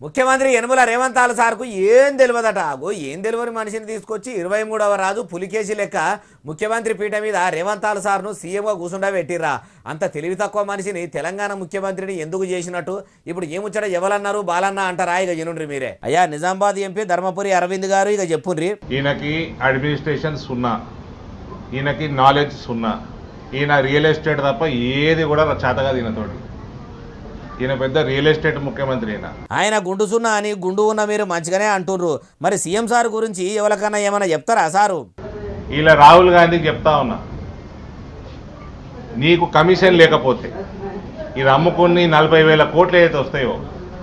ముఖ్యమంత్రి యనమల రేవంతాల సార్కు ఏం తెలియదట. ఏం తెలియని మనిషిని తీసుకొచ్చి 23వ రాజు పులికేసి లెక్క ముఖ్యమంత్రి పీఠ మీద రేవంతాల సార్ను సీఎంగా కూర్చుండబెట్టిర్రా. అంత తెలివి తక్కువ మనిషిని తెలంగాణ ముఖ్యమంత్రిని ఎందుకు చేసినట్టు ఇప్పుడు ఏముచ్చట ఎవరన్నారు బాలన్న అంటారా? ఇక ఎనుండ్రి మీరే. అయ్యా నిజామాబాద్ ఎంపీ ధర్మపురి అరవింద్ గారు ఇక చెప్పుండ్రి. ఈయనకి అడ్మినిస్ట్రేషన్ సున్నా, ఈయనకి నాలెడ్జ్ సున్నా, ఈయన రియల్ ఎస్టేట్ తప్ప ఏది కూడా చేతగా ఈయనతోటి. ఈయన పెద్ద రియల్ ఎస్టేట్ ముఖ్యమంత్రి. ఆయన గుండు సున్నా అని గుండు ఉన్న మీరు మంచిగానే అంటుర్రు. మరి సీఎం సార్ గురించి ఎవరికన్నా ఏమైనా చెప్తారా సారు? ఇలా రాహుల్ గాంధీకి చెప్తా ఉన్నా, నీకు కమిషన్ లేకపోతే ఇది అమ్ముకుని 40,000 కోట్లు ఏదైతే వస్తాయో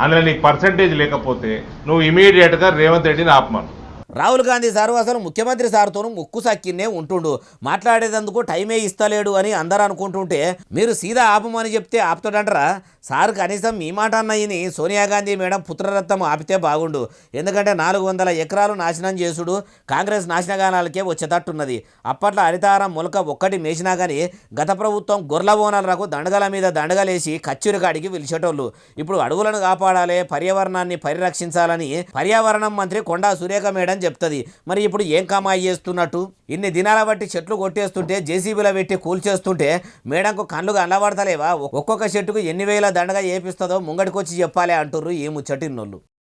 అందులో నీకు పర్సంటేజ్ లేకపోతే నువ్వు ఇమీడియట్గా రేవంత్ రెడ్డిని ఆపమను. రాహుల్ గాంధీ సారు అసలు ముఖ్యమంత్రి సార్తోనూ ముక్కు సక్కినే ఉంటుండు. మాట్లాడేందుకు టైమే ఇస్తలేడు అని అందరూ అనుకుంటుంటే మీరు సీదా ఆపమని చెప్తే ఆపుతాడంటారా? సార్ కనీసం మీ మాట అన్నయ్యని సోనియా గాంధీ మేడం పుత్రరత్నం ఆపితే బాగుండు. ఎందుకంటే 400 ఎకరాలు నాశనం చేసుడు కాంగ్రెస్ నాశనగానాలకే వచ్చేటట్టున్నది. అప్పట్లో హరితారం మొలక ఒక్కటి మేసినా కానీ గత ప్రభుత్వం గొర్రెల బోనాలకు దండగల మీద దండగలేసి కచ్చురి కాడికి పిలిచేటోళ్ళు. ఇప్పుడు అడవులను కాపాడాలి, పర్యావరణాన్ని పరిరక్షించాలని పర్యావరణం మంత్రి కొండా సురేఖ మేడం చెప్తుంది. మరి ఇప్పుడు ఏం కమాయి చేస్తున్నట్టు? ఇన్ని దినాల బట్టి చెట్లు కొట్టేస్తుంటే జేసీబీలో పెట్టి కూల్చేస్తుంటే మేడంకు కళ్ళు కనబడతలేవా? ఒక్కొక్క చెట్టుకు ఎన్ని వేల దండగా ఏపిస్తుందో ముంగడికొచ్చి చెప్పాలి అంటుర్రు ఈ ముచ్చటిన్నోళ్ళు.